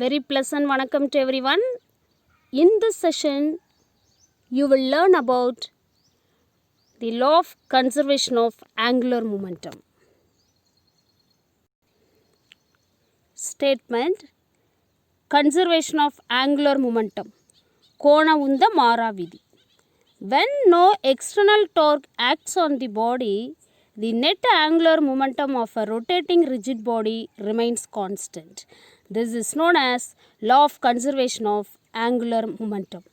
Very pleasant vanakkam to everyone. In this session, you will learn about the law of conservation of angular momentum. Statement: conservation of angular momentum. Kona unda mara vidhi. When no external torque acts on the body, the net angular momentum of a rotating rigid body remains constant. This is known as law of conservation of angular momentum.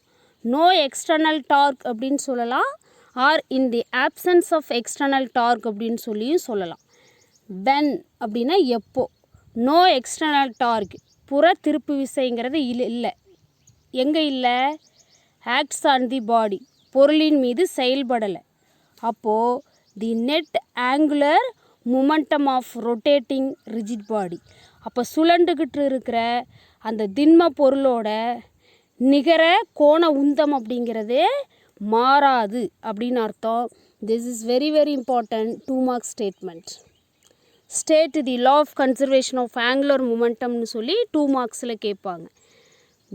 No external torque அப்படின்னு சொல்லலாம், or in the absence of external torque அப்படின்னு சொல்லியும் சொல்லலாம். when அப்படின்னா எப்போ, no external torque புற திருப்பு விசைங்கிறது இல்லை. எங்கே இல்லை? acts on the body, பொருளின் மீது செயல்படலை. அப்போது the net angular momentum of rotating rigid body, அப்போ சுழண்டுக்கிட்டு இருக்கிற அந்த திண்ம பொருளோட நிகர கோண உந்தம் அப்படிங்கிறது மாறாது அப்படின்னு அர்த்தம். This is very very important 2 mark statement. State the law of conservation of angular மொமெண்டம்னு சொல்லி 2 marksல கேட்பாங்க.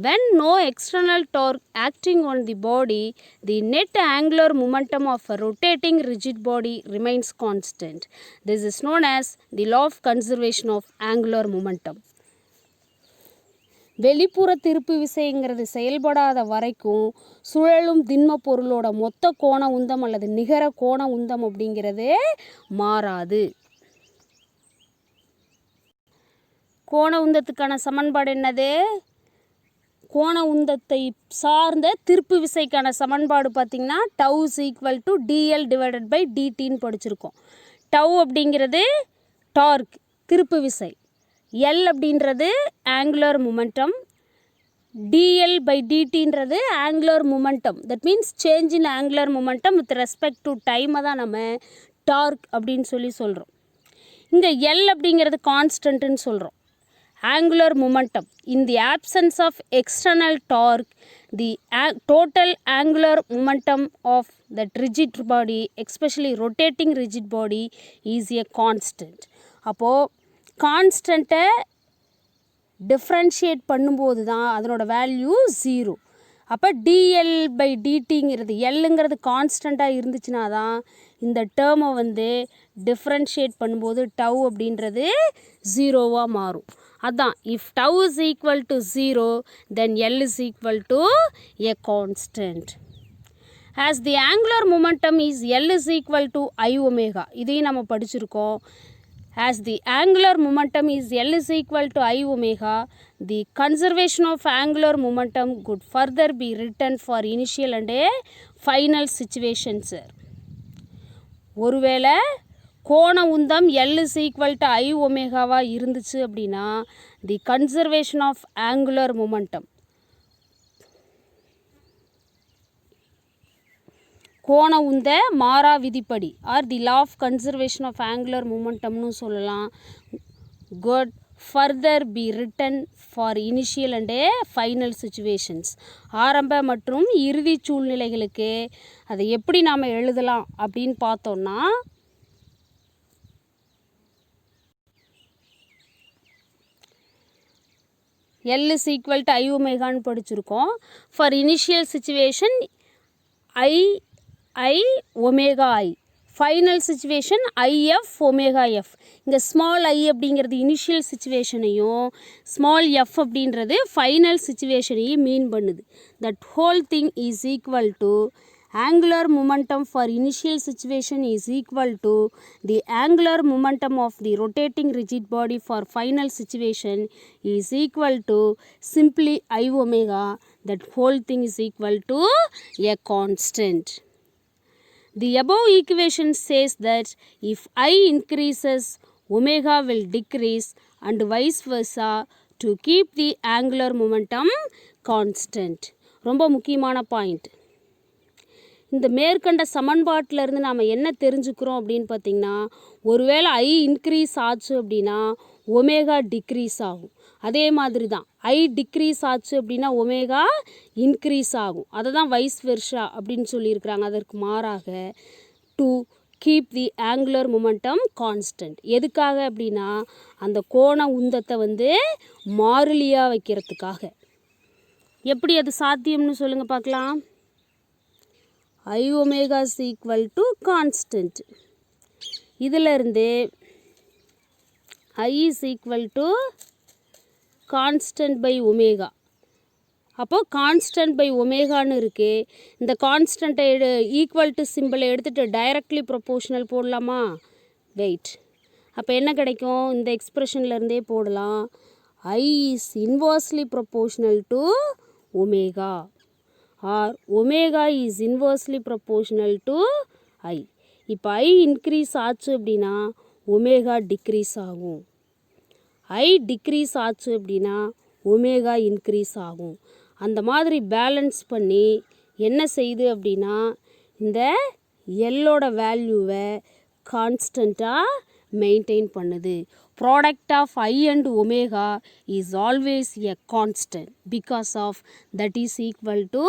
When no external torque acting on the body, the net angular momentum of a rotating rigid body remains constant. This is known as the law of conservation of angular momentum. வெளிப்புற திருப்பு விசைங்கிறது செயல்படாத வரைக்கும் சுழலும் திண்ம பொருளோட மொத்த கோண உந்தம் அல்லது நிகர கோண உந்தம் அப்படிங்கிறது மாறாது. கோண உந்தத்துக்கான சமன்பாடு என்னது? கோண உந்தத்தை சார்ந்த திருப்பு விசைக்கான சமன்பாடு பார்த்திங்கன்னா tau is equal to dl divided by டிடின்னு படிச்சிருக்கோம். டவ் அப்படிங்கிறது டார்க் திருப்பு விசை, எல் அப்படின்றது ஆங்குலர் மொமெண்டம், டிஎல் பை டிடின்றது angular momentum. That means change in angular momentum with respect to டைமை தான் நம்ம டார்க் அப்படின்னு சொல்கிறோம். இங்கே எல் அப்படிங்கிறது கான்ஸ்டன்ட்டுன்னு சொல்கிறோம். angular momentum, in the absence of external torque, the total angular momentum of that rigid body, especially rotating rigid body, is a constant. அப்போது கான்ஸ்டண்ட்டை differentiate பண்ணும்போது தான் அதனோட வேல்யூ 0. அப்போ டிஎல் பை டிடிங்கிறது எல்லுங்கிறது கான்ஸ்டண்ட்டாக இருந்துச்சுன்னா தான் இந்த டேர்மை டிஃப்ரென்ஷியேட் பண்ணும்போது டவ் அப்படின்றது 0வாக மாறும். அதான் if tau is equal to 0, then L is equal to a constant. As the angular momentum is L is equal to I omega, இதையும் நம்ம படிச்சிருக்கோம். As the angular momentum is L is equal to I omega, the conservation of angular momentum could further be written for initial and a final situations. ஒருவேளை கோண உந்தம் L is equal to I ஒமேகாவாக இருந்துச்சு அப்படின்னா the conservation of angular momentum, கோண உந்த மாறா விதிப்படி or the law of conservation of angular மொமெண்டம்னு சொல்லலாம், could further be written for initial and final situations. ஆரம்ப மற்றும் இறுதி சூழ்நிலைகளுக்கு அதை எப்படி நாம் எழுதலாம் அப்படின்னு பார்த்தோன்னா, L is equal to I ஒமேகான்னு படிச்சிருக்கோம். For initial situation I omega I, final situation IF omega F. இங்கே ஸ்மால் I அப்படிங்கிறது இனிஷியல் சிச்சுவேஷனையும் ஸ்மால் F அப்படின்றது ஃபைனல் சிச்சுவேஷனையும் மீன் பண்ணுது. That whole thing is equal to angular momentum for initial situation is equal to the angular momentum of the rotating rigid body for final situation is equal to simply I omega. That whole thing is equal to a constant. The above equation says that if I increases, omega will decrease and vice versa to keep the angular momentum constant. ரொம்ப முக்கியமான point. இந்த மேற்கண்ட சமன்பாட்டிலேருந்து நாம் என்ன தெரிஞ்சுக்கிறோம் அப்படின்னு பார்த்திங்கன்னா, ஒருவேளை ஐ இன்க்ரீஸ் ஆச்சு அப்படின்னா ஒமேகா டிக்ரீஸ் ஆகும். அதே மாதிரி தான் ஐ டிக்ரீஸ் ஆச்சு அப்படின்னா ஒமேகா இன்க்ரீஸ் ஆகும். அதை தான் வைஸ் வெர்ஷா அப்படின்னு சொல்லியிருக்கிறாங்க. அதற்கு மாறாக to keep the angular momentum constant. எதுக்காக அப்படின்னா அந்த கோண உந்தத்தை வந்து மாறிலியாக வைக்கிறதுக்காக. எப்படி அது சாத்தியம்னு சொல்லுங்கள் பார்க்கலாம். I omega is equal to constant. இதிலிருந்து I is equal to constant by omega. அப்போ கான்ஸ்டன்ட் பை ஒமேகான்னு இருக்குது. இந்த கான்ஸ்டண்ட்டை ஈக்குவல் டு சிம்பிளை எடுத்துகிட்டு டைரக்ட்லி ப்ரொபோஷனல் போடலாமா? வெயிட். அப்போ என்ன கிடைக்கும்? இந்த எக்ஸ்ப்ரெஷன்லேருந்தே போடலாம். I is inversely proportional to omega or omega is inversely proportional to I. இப்போ I இன்க்ரீஸ் ஆச்சு அப்படின்னா ஒமேகா டிக்ரீஸ் ஆகும். I டிக்ரீஸ் ஆச்சு அப்படின்னா ஒமேகா இன்க்ரீஸ் ஆகும். அந்த மாதிரி பேலன்ஸ் பண்ணி என்ன செய்யுது அப்படின்னா இந்த எல்லோட வேல்யூவை கான்ஸ்டண்ட்டாக மெயின்டைன் பண்ணுது. Product of I and omega is always a constant because of that is equal to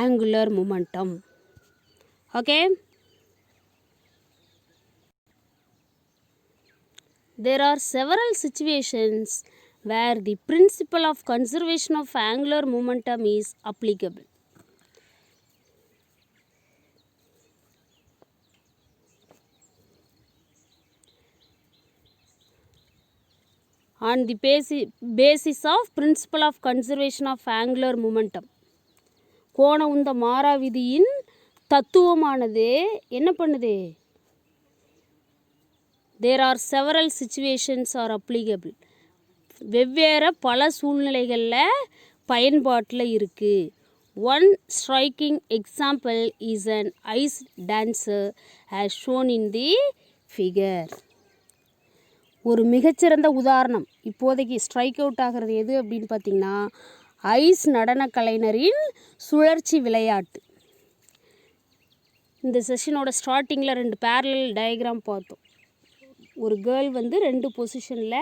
angular momentum. Okay. There are several situations where the principle of conservation of angular momentum is applicable. On the basis of principle of conservation of angular momentum, கோண உந்த மாறா விதியின் தத்துவமானது என்ன பண்ணுது? There are several situations are applicable. வெவ்வேறு பல சூழ்நிலைகளில் பயன்பாட்டில் இருக்குது. One striking example is an ice dancer as shown in the figure. ஒரு மிகச்சிறந்த உதாரணம் இப்போதைக்கு ஸ்ட்ரைக் அவுட் ஆகிறது எது அப்படின்னு பார்த்திங்கன்னா ஐஸ் நடன கலைஞரின் சுழற்சி விளையாட்டு. இந்த செஷனோட ஸ்டார்டிங்கில் 2 பேரலல் டயக்ராம் பார்த்தோம். ஒரு கேர்ள் வந்து 2 பொசிஷனில்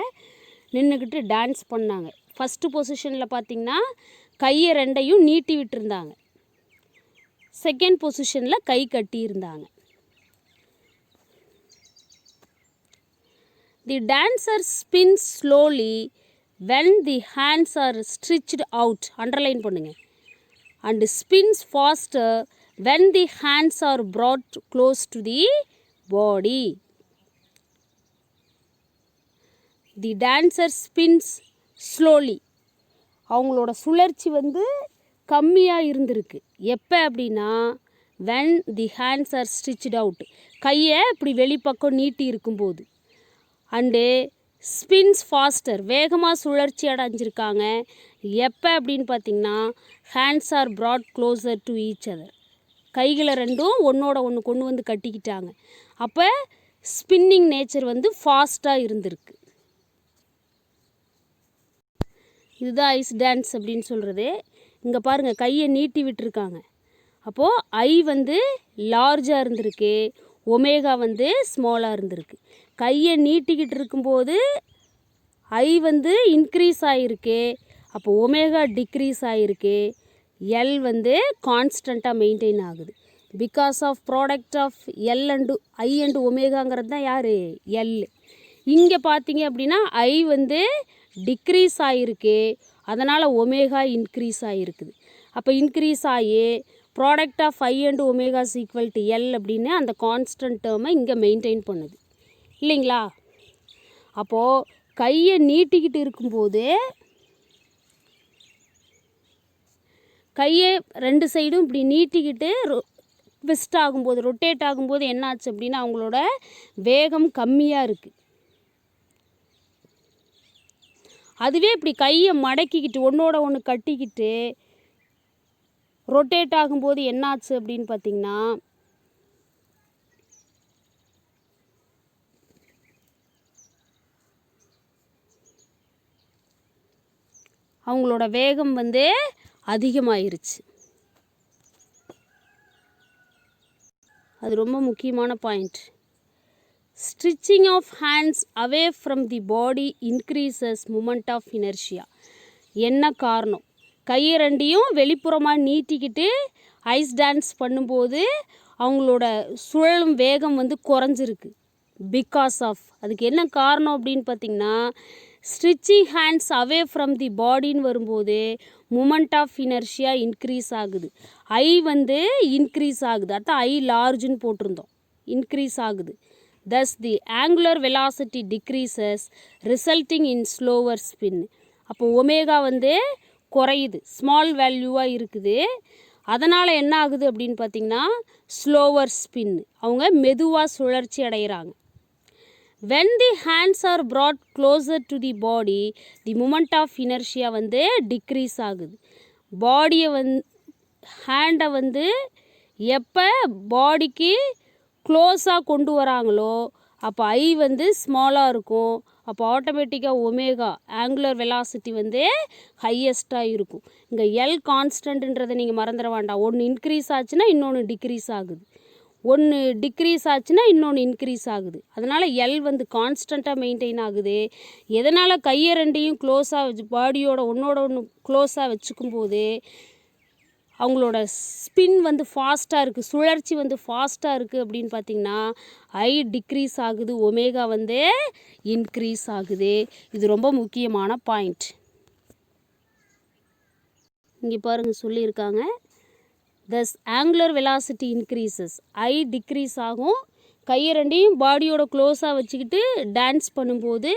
நின்றுக்கிட்டு டான்ஸ் பண்ணாங்க. ஃபஸ்ட்டு பொசிஷனில் பார்த்திங்கன்னா கையை 2ஐயும் நீட்டி விட்டுருந்தாங்க. செகண்ட் பொசிஷனில் கை கட்டியிருந்தாங்க. The dancer spins slowly when the hands are stretched out, underline பண்ணுங்கள், and spins faster when the hands are brought close to the body. The dancer spins slowly. அவங்களோட சுழற்சி வந்து கம்மியாக இருந்திருக்கு. எப்போ அப்படின்னா when the hands are stretched out, கையை இப்படி வெளிப்பக்கம் நீட்டி இருக்கும்போது. அண்டு ஸ்பின்ஸ் ஃபாஸ்டர், வேகமாக சுழற்சி அடைஞ்சிருக்காங்க. எப்போ அப்படின்னு பார்த்திங்கன்னா hands are brought closer to each other, கைகளை 2ம் ஒன்றோட ஒன்று கொண்டு வந்து கட்டிக்கிட்டாங்க. அப்போ ஸ்பின்னிங் நேச்சர் வந்து ஃபாஸ்ட்டாக இருந்திருக்கு. இதுதான் ஐஸ் டான்ஸ் அப்படின்னு சொல்கிறது. இங்கே பாருங்கள், கையை நீட்டி விட்டுருக்காங்க. அப்போது ஐ வந்து லார்ஜாக இருந்திருக்கு, ஒமேகா வந்து ஸ்மாலாக இருந்திருக்கு. கையை நீட்டிக்கிட்டு இருக்கும்போது ஐ வந்து இன்க்ரீஸ் ஆகிருக்கு, அப்போ ஒமேகா டிக்ரீஸ் ஆகிருக்கு. எல் வந்து கான்ஸ்டண்ட்டாக மெயின்டைன் ஆகுது. Because of product of L and I and ஒமேகாங்கிறது தான் யார்? எல். இங்கே பார்த்தீங்க அப்படின்னா ஐ வந்து டிக்ரீஸ் ஆகிருக்கு, அதனால் ஒமேகா இன்க்ரீஸ் ஆகிருக்குது. அப்போ இன்க்ரீஸ் ஆகி product of I and omega is equal to L அப்படின்னு அந்த கான்ஸ்டன்ட் டேர்மை இங்கே மெயின்டைன் பண்ணுது இல்லைங்களா? அப்போது கையை நீட்டிக்கிட்டு இருக்கும்போது கையை 2 சைடும் இப்படி நீட்டிக்கிட்டு ட்விஸ்ட் ஆகும்போது, ரொட்டேட் ஆகும்போது என்னாச்சு அப்படின்னா அவங்களோட வேகம் கம்மியாக இருக்குது. அதுவே இப்படி கையை மடக்கிக்கிட்டு ஒன்றோட ஒன்று கட்டிக்கிட்டு ரொட்டேட் ஆகும்போது என்னாச்சு அப்படின்னு பார்த்திங்கன்னா அவங்களோட வேகம் வந்து அதிகமாயிருச்சு. அது ரொம்ப முக்கியமான point. Stretching of hands away from the body increases moment of inertia. என்ன காரணம்? கையை 2ஐயும் வெளிப்புறமாக நீட்டிக்கிட்டு ஐஸ் டான்ஸ் பண்ணும்போது அவங்களோட சுழலும் வேகம் வந்து குறைஞ்சிருக்கு. பிகாஸ் ஆஃப் அதுக்கு என்ன காரணம் அப்படின்னு பார்த்திங்கன்னா, stretching hands away from the பாடின்னு வரும்போது மூமெண்ட் ஆஃப் இனர்ஷியா இன்க்ரீஸ் ஆகுது. ஐ வந்து இன்க்ரீஸ் ஆகுது. அதான் ஐ லார்ஜுன்னு போட்டிருந்தோம். இன்க்ரீஸ் ஆகுது. thus the angular velocity decreases resulting in slower spin. அப்போ ஒமேகா வந்து குறையுது, ஸ்மால் வேல்யூவாக இருக்குது. அதனால் என்ன ஆகுது அப்படின்னு பார்த்திங்கன்னா ஸ்லோவர் ஸ்பின், அவங்க மெதுவாக சுழற்சி அடைகிறாங்க. when the hands are brought closer to the body the moment of inertia வந்து டிக்ரீஸ் ஆகுது. பாடியை ஹேண்டை எப்போ பாடிக்கு க்ளோஸாக கொண்டு வராங்களோ அப்போ ஐ ஸ்மாலாக இருக்கும். அப்போ ஆட்டோமேட்டிக்காக ஒமேகா ஆங்குலர் வெலாசிட்டி ஹையஸ்ட்டாக இருக்கும். இங்கே எல் கான்ஸ்டன்ட்ன்றதை நீங்கள் மறந்துட வேண்டாம். ஒன்று இன்க்ரீஸ் ஆச்சுன்னா இன்னொன்று டிக்ரீஸ் ஆகுது, ஒன்று டிக்ரீஸ் ஆச்சுன்னா இன்னொன்று இன்க்ரீஸ் ஆகுது. அதனால் எல் கான்ஸ்டண்ட்டாக மெயின்டைன் ஆகுது. எதனால் கையை ரெண்டையும் க்ளோஸாக வச்சு பாடியோட ஒன்று க்ளோஸாக வச்சுக்கும் போது அவங்களோட ஸ்பின் ஃபாஸ்ட்டாக இருக்குது, சுழற்சி ஃபாஸ்ட்டாக இருக்குது அப்படின்னு பார்த்திங்கன்னா ஐ டிக்ரீஸ் ஆகுது, ஒமேகா இன்க்ரீஸ் ஆகுது. இது ரொம்ப முக்கியமான பாயிண்ட். இங்கே பாருங்கள் சொல்லியிருக்காங்க, thus angular velocity increases. ஐ டிக்ரீஸ் ஆகும். கையை ரெண்டையும் பாடியோட க்ளோஸாக வச்சுக்கிட்டு டான்ஸ் பண்ணும்போது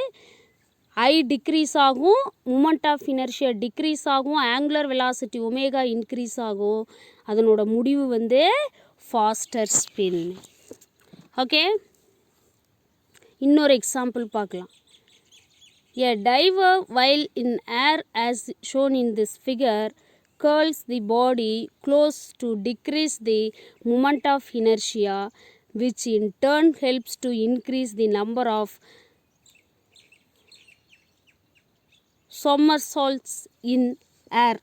ஐ டிக்ரீஸ் ஆகும், மூமெண்ட் ஆஃப் இனர்ஷியா டிக்ரீஸ் ஆகும், ஆங்குலர் வெலாசிட்டி ஒமேகா இன்க்ரீஸ் ஆகும். அதனோட முடிவு ஃபாஸ்டர் ஸ்பின். ஓகே, இன்னொரு எக்ஸாம்பிள் பார்க்கலாம். A diver while in air as shown in this figure curls the body close to decrease the moment of inertia, which in turn helps to increase the number of somersaults in air.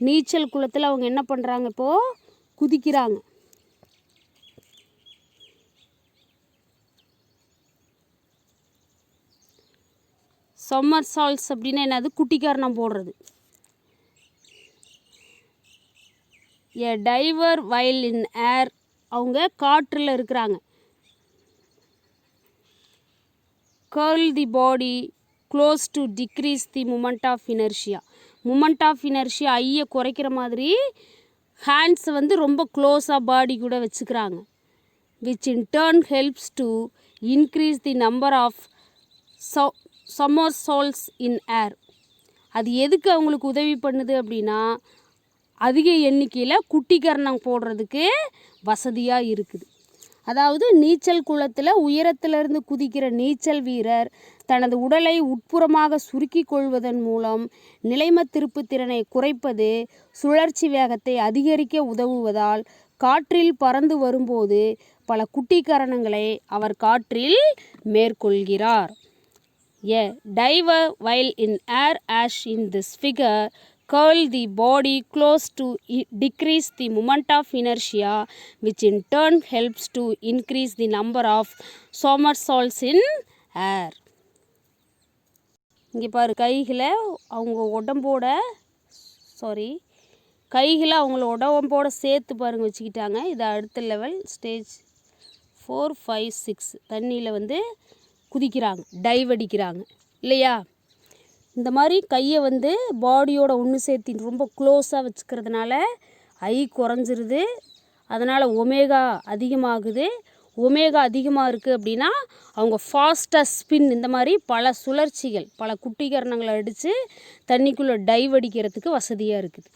நீச்சல் குளத்தில் அவங்க என்ன பண்ணுறாங்க, இப்போது குதிக்கிறாங்க. somersaults அப்படின்னா என்னது, குட்டிக்காரணம் போடுறது. a diver while in air, அவங்க காற்றில் இருக்கிறாங்க. curl the body close to decrease the moment of inertia. moment of inertia ஐயை குறைக்கிற மாதிரி ஹேண்ட்ஸ் ரொம்ப க்ளோஸாக பாடி கூட வச்சுக்கிறாங்க. which in turn helps to increase the number of somersaults in air. அது எதுக்கு அவங்களுக்கு உதவி பண்ணுது அப்படின்னா அதிக எண்ணிக்கையில் குட்டிக்கரணம் போடுறதுக்கு வசதியாக இருக்குது. அதாவது நீச்சல் குளத்தில் உயரத்திலிருந்து குதிக்கிற நீச்சல் வீரர் தனது உடலை உட்புறமாக சுருக்கி கொள்வதன் மூலம் நிலைம திருப்பு திறனை குறைப்பது சுழற்சி வேகத்தை அதிகரிக்க உதவுவதால் காற்றில் பறந்து வரும்போது பல குட்டிக்கரணங்களை அவர் காற்றில் மேற்கொள்கிறார். A diver while in air as in this figure curl the body close to decrease the moment of inertia, which in turn helps to increase the number of somersaults in air. இங்கே பாரு, கைகளை அவங்க உடம்போட சேர்த்து பாருங்கள் வச்சுக்கிட்டாங்க. இது அடுத்த லெவல் ஸ்டேஜ் 4, 5, 6 தண்ணியில் குதிக்கிறாங்க, டைவ் அடிக்கிறாங்க இல்லையா. இந்த மாதிரி கையை பாடியோட ஒன்று சேர்த்து ரொம்ப க்ளோஸாக வச்சுக்கிறதுனால ஐ குறைஞ்சிருது. அதனால் ஒமேகா அதிகமாகுது. ஒமேகா அதிகமாக இருக்குது அப்படின்னா அவங்க ஃபாஸ்ட்டாக ஸ்பின், இந்த மாதிரி பல சுழற்சிகள் பல குட்டிகரணங்களை அடித்து தண்ணிக்குள்ளே டைவ் அடிக்கிறதுக்கு வசதியாக இருக்குது.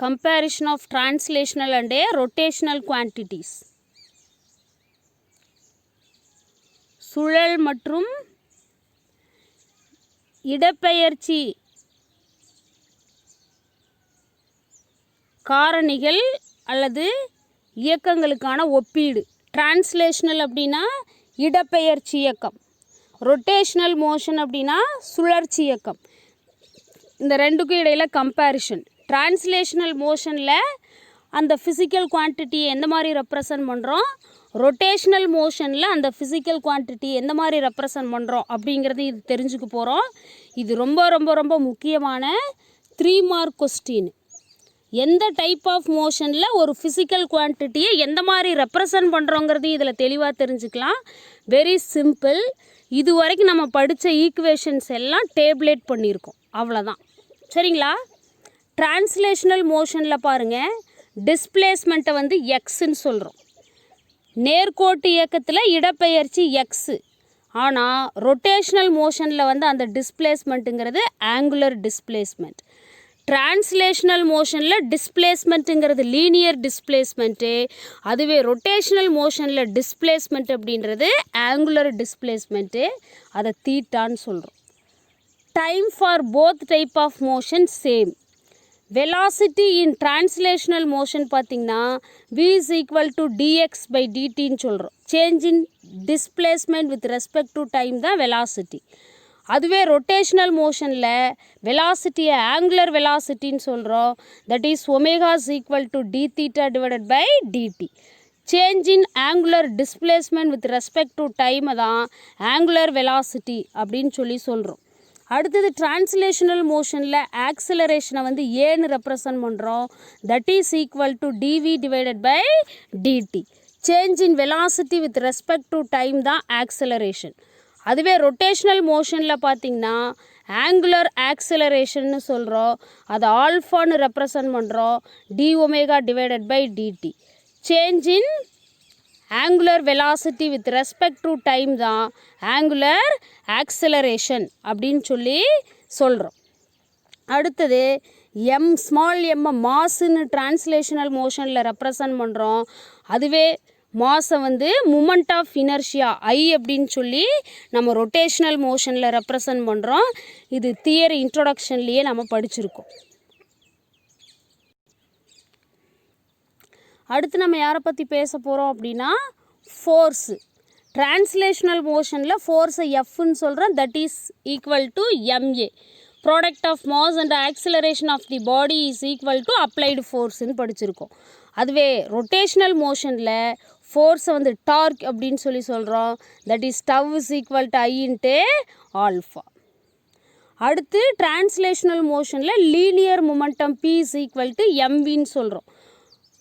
Comparison of translational and rotational quantities. சுழல் மற்றும் இடப்பெயர்ச்சி காரணிகள் அல்லது இயக்கங்களுக்கான ஒப்பீடு. டிரான்ஸ்லேஷனல் அப்படின்னா இடப்பெயர்ச்சி இயக்கம், ரொட்டேஷ்னல் மோஷன் அப்படின்னா சுழற்சி இயக்கம். இந்த ரெண்டுக்கும் இடையில் கம்பேரிஷன். டிரான்ஸ்லேஷனல் மோஷனில் அந்த ஃபிசிக்கல் குவான்டிட்டியை எந்த மாதிரி ரெப்ரசன்ட் பண்ணுறோம், ரொட்டேஷ்னல் மோஷனில் அந்த ஃபிசிக்கல் குவான்டிட்டி எந்த மாதிரி ரெப்ரசன்ட் பண்ணுறோம் அப்படிங்கிறது இது தெரிஞ்சுக்க போகிறோம். இது ரொம்ப ரொம்ப ரொம்ப முக்கியமான 3 மார்க் கொஸ்டின். எந்த டைப் ஆஃப் மோஷனில் ஒரு ஃபிசிக்கல் குவான்டிட்டியை எந்த மாதிரி ரெப்ரசன்ட் பண்ணுறோங்கிறது இதில் தெளிவாக தெரிஞ்சுக்கலாம். Very simple. இது வரைக்கும் நம்ம படித்த ஈக்குவேஷன்ஸ் எல்லாம் டேப்லேட் பண்ணியிருக்கோம், அவ்வளோதான். சரிங்களா? டிரான்ஸ்லேஷனல் மோஷனில் பாருங்கள், டிஸ்பிளேஸ்மெண்ட்டை வந்து எக்ஸுன்னு சொல்கிறோம். நேர்கோட்டு இயக்கத்தில் இடப்பெயர்ச்சி எக்ஸு. ஆனால் ரொட்டேஷ்னல் மோஷனில் வந்து அந்த டிஸ்பிளேஸ்மெண்ட்டுங்கிறது ஆங்குலர் டிஸ்பிளேஸ்மெண்ட். டிரான்ஸ்லேஷனல் மோஷனில் டிஸ்பிளேஸ்மெண்ட்டுங்கிறது லீனியர் டிஸ்பிளேஸ்மெண்ட்டு. அதுவே ரொட்டேஷ்னல் மோஷனில் டிஸ்பிளேஸ்மெண்ட் அப்படின்றது ஆங்குலர் டிஸ்பிளேஸ்மெண்ட்டு. அதை தீட்டான்னு சொல்கிறோம். Time for both type of motion same. Velocity in translational motion பார்த்திங்கன்னா v is equal to dx by dtன்னு சொல்கிறோம். Change in displacement with respect to time தான் வெலாசிட்டி. அதுவே ரொட்டேஷ்னல் மோஷனில் வெலாசிட்டியை ஆங்குலர் வெலாசிட்டின்னு சொல்கிறோம். That is omega is equal to d theta divided by dt. Change in angular displacement with respect to டைமை தான் ஆங்குலர் வெலாசிட்டி அப்படின்னு சொல்கிறோம். அடுத்தது டிரான்ஸ்லேஷனல் மோஷனில் ஆக்சிலரேஷனை வந்து ஏன்னு ரெப்ரசன்ட் பண்ணுறோம். That is equal to dv divided by dt. Change in velocity with respect to time தான் ஆக்சிலரேஷன். அதுவே ரொட்டேஷ்னல் மோஷனில் பார்த்திங்கன்னா ஆங்குலர் ஆக்சிலரேஷன்னு சொல்கிறோம். அதை ஆல்ஃபான்னு ரெப்ரசன்ட் பண்ணுறோம். D omega divided by dt. Change in angular velocity with respect to time தான் ஆங்குலர் ஆக்சிலரேஷன் அப்படின்னு சொல்கிறோம். அடுத்தது ஸ்மால் எம்மை மாஸுன்னு டிரான்ஸ்லேஷனல் மோஷனில் ரெப்ரசன்ட் பண்ணுறோம். அதுவே மாஸை வந்து மூமெண்ட் ஆஃப் இனர்ஷியா ஐ அப்படின்னு நம்ம ரொட்டேஷ்னல் மோஷனில் ரெப்ரசன்ட் பண்ணுறோம். இது தியரி இன்ட்ரோடக்ஷன்லேயே நம்ம படிச்சிருக்கோம். அடுத்து நம்ம யாரை பற்றி பேச போகிறோம் அப்படின்னா ஃபோர்ஸு. டிரான்ஸ்லேஷனல் மோஷனில் ஃபோர்ஸை எஃப்னு சொல்கிறோம். That is equal to ma. Product of mass and acceleration of the body is equal to applied ஃபோர்ஸ்ன்னு படிச்சிருக்கோம். அதுவே ரொட்டேஷ்னல் மோஷனில் ஃபோர்ஸை வந்து டார்க் அப்படின்னு சொல்கிறோம். That is tau is equal to I into alpha. அடுத்து டிரான்ஸ்லேஷனல் மோஷனில் linear momentum p is equal to எம்வின்னு சொல்கிறோம்.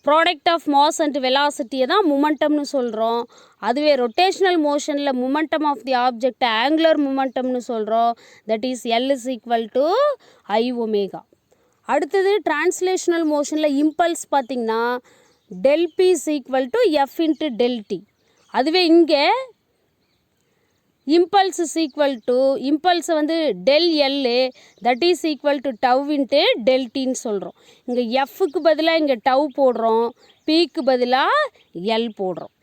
ப்ராடக்ட் ஆஃப் மாஸ் அண்ட் வெலாசிட்டியை தான் மொமெண்டம்னு சொல்கிறோம். அதுவே ரொட்டேஷ்னல் மோஷனில் momentum of the object angular மொமெண்டம்னு சொல்கிறோம். That is L is equal to I omega. அடுத்தது டிரான்ஸ்லேஷனல் மோஷனில் இம்பல்ஸ் பார்த்திங்கன்னா del p is equal to F into del t. அதுவே இங்கே இம்பல்ஸ் இஸ் ஈக்குவல் டு இம்பல்ஸை வந்து del L that is equal to tau into del டின்னு சொல்கிறோம். இங்கே எஃப்க்கு பதிலாக இங்கே டவ் போடுறோம், பிக்கு பதிலாக எல் போடுறோம்.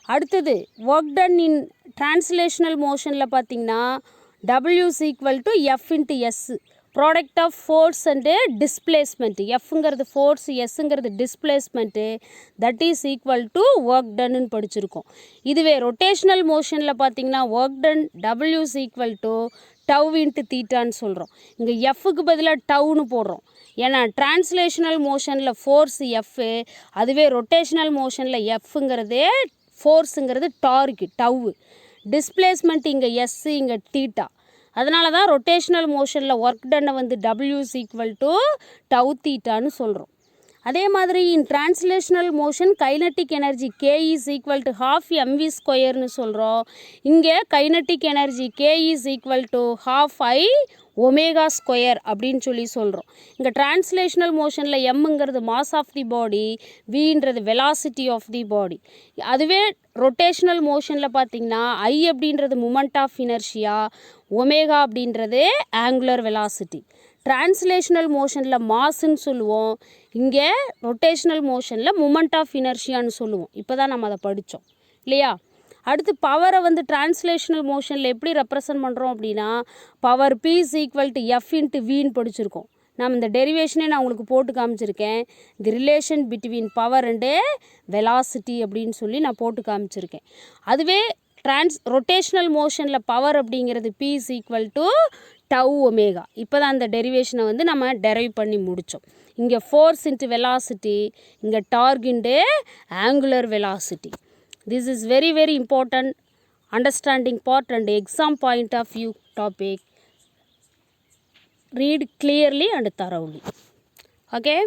அடுத்தது ஒர்க் டன் இன் டிரான்ஸ்லேஷனல் மோஷனில் பார்த்திங்கன்னா W is equal to F into S. Product of force and displacement. எஃப்ங்கிறது ஃபோர்ஸ், எஸ்ஸுங்கிறது displacement. That is equal to work டன்னு படிச்சிருக்கோம். இதுவே ரொட்டேஷ்னல் மோஷனில் பார்த்திங்கன்னா work done W is equal to tau into தீட்டான்னு சொல்கிறோம். இங்கே எஃப்க்கு பதிலாக டவுன்னு போடுறோம். ஏன்னா டிரான்ஸ்லேஷனல் மோஷனில் ஃபோர்ஸ் எஃப்பு, அதுவே ரொட்டேஷ்னல் மோஷனில் எஃப்ங்கிறது ஃபோர்ஸுங்கிறது டார்க்கு டவ்வு. டிஸ்பிளேஸ்மெண்ட் இங்கே எஸ்ஸு, இங்கே தீட்டா. அதனால தான் ரொட்டேஷ்னல் மோஷனில் ஒர்க் டன்னை வந்து W is equal to tau தீட்டான்னு சொல்கிறோம். அதே மாதிரி in translational motion kinetic energy K is equal to half mv ஸ்கொயர்னு சொல்கிறோம். இங்கே kinetic energy K is equal to half I omega square அப்படின்னு சொல்கிறோம். இங்கே டிரான்ஸ்லேஷனல் மோஷனில் எம்ங்கிறது மாஸ் ஆஃப் தி பாடி, வின்றது வெலாசிட்டி ஆஃப் தி பாடி. அதுவே ரொட்டேஷ்னல் மோஷனில் பார்த்திங்கன்னா ஐ அப்படின்றது மூமெண்ட் ஆஃப் இனர்ஷியா, ஒமேகா அப்படின்றது ஆங்குலர் வெலாசிட்டி. டிரான்ஸ்லேஷனல் மோஷனில் மாஸ்ன்னு சொல்லுவோம், இங்கே ரொட்டேஷ்னல் மோஷனில் மூமெண்ட் ஆஃப் இனர்ஷியான்னு சொல்லுவோம். இப்போ தான் நம்ம அதை படித்தோம் இல்லையா? அடுத்து பவரை வந்து டிரான்ஸ்லேஷனல் மோஷனில் எப்படி ரெப்ரசன்ட் பண்ணுறோம் அப்படின்னா power P is equal to F into வின்னு படிச்சிருக்கோம். நம்ம இந்த டெரிவேஷனே நான் உங்களுக்கு போட்டு காமிச்சிருக்கேன். The relation between power and velocity அப்படின்னு நான் போட்டு காமிச்சிருக்கேன். அதுவே ரொட்டேஷ்னல் மோஷனில் பவர் அப்படிங்கிறது P is equal to tau omega. இப்போ தான் அந்த டெரிவேஷனை வந்து நம்ம டெரைவ் பண்ணி முடித்தோம். இங்கே ஃபோர்ஸ் இன்ட்டு வெலாசிட்டி, இங்கே torque into angular velocity. This is very, very important understanding part and exam point of view topic. Read clearly and thoroughly. Okay.